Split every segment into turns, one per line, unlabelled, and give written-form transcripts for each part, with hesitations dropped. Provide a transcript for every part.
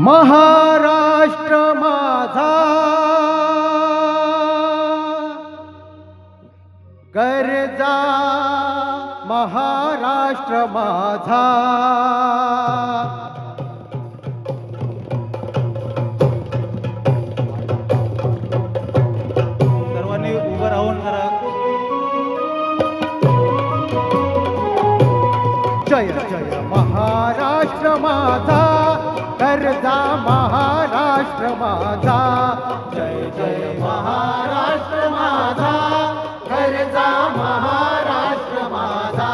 महाराष्ट्र माझा गरजा, महाराष्ट्र माझा
सर्वांनी उभं राहून जरा
जय जय महाराष्ट्र माझा गरजा, महाराष्ट्र माझा
जय जय महाराष्ट्र माझा
गरजा, महाराष्ट्र माझा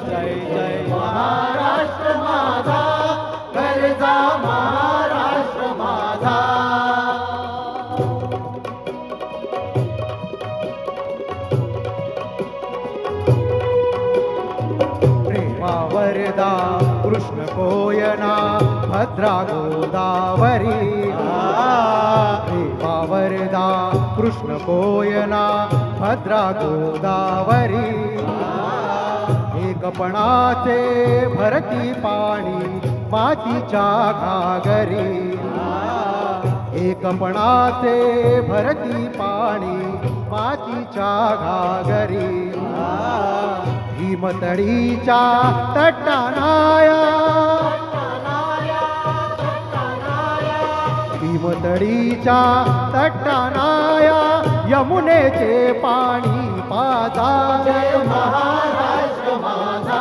जय जय महाराष्ट्र माझा
गरजा, महाराष्ट्र माझा प्रेमावरदा कृष्ण कोयना भद्रा गोदावरी प्रेमावरदा कृष्ण कोयना भद्रा गोदावरी एकपणाचे भरती पाणी मातीच्या घागरी एकपणाचे भरती पाणी मातीच्या घागरी भीमतडीच्या तटानाया भीमतडीच्या तटानाया यमुनेचे पाणी पाजा
जय महाराष्ट्र माझा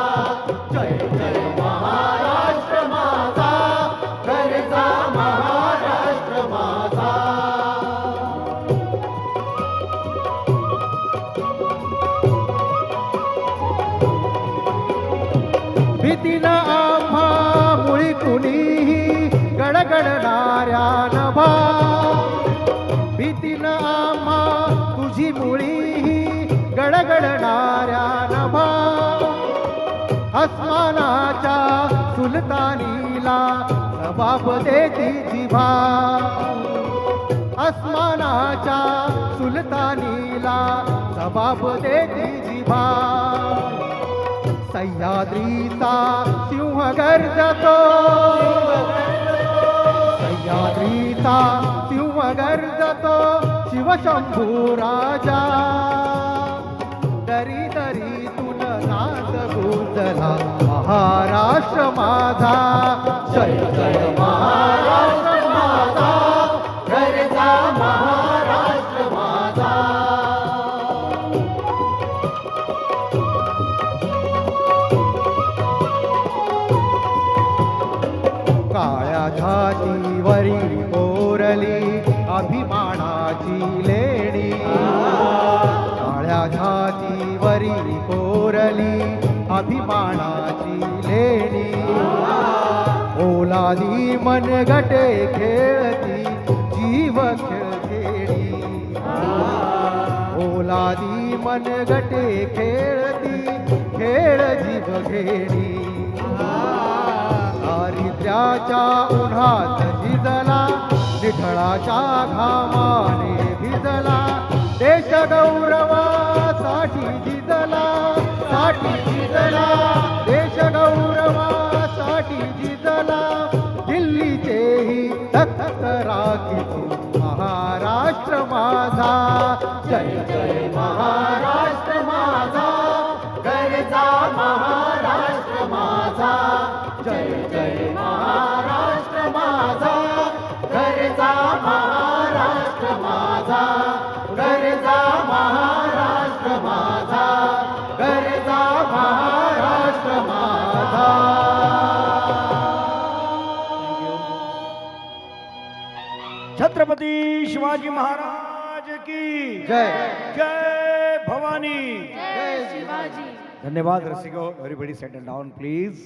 जय जय महाराष्ट्र माझा गरजा महाराष्ट्र माझा
भीतीला आम्हा मुळी कुणीही गडगडणाऱ्या नभा भीतीला आम्हा तुझी मुळीही गडगडणाऱ्या नभा अस्मानाच्या सुलतानीला जबाब देती जिभा अस्मानाच्या सुलतानीला जबाब देती जिभा सह्याद्रीचा सिंह गर्जतो सह्याद्रीचा सिंह गर्जतो शिवशंभू राजा दरी दरीतून नाद गुंजला महाराष्ट्र माझा
जय जय महाराष्ट्र माझा गरजा महाराष्ट्र माझा
काळ्या छातीवरी कोरली अभिमानाची लेणी काळ्या छातीवरी कोरली अभिमानाची लेणी ओलादी मनगटे खेळती जीव खेळखेडी ओलादी मनगटे खेळती खेळ जीव घेडी दारिद्र्याच्या उन्हात झिजला निठळाच्या घामाने भिजला देश गौरवासाठी झिजला साठी झिजला देश गौरवासाठी झिजला दिल्लीचेही तख्त राखीतो महाराष्ट्र माझा
जय जय महाराष्ट्र माझा गरजा महाराष्ट्र माझा जय जय महाराष्ट्र माझा गरजा महाराष्ट्र माझा गरजा महाराष्ट्र माझा गरजा महाराष्ट्र माझा छत्रपती शिवाजी महाराज की
जय
जय भवानी
जय शिवाजी
धन्यवाद रसिको एवरीबडी सेटल डाउन प्लीज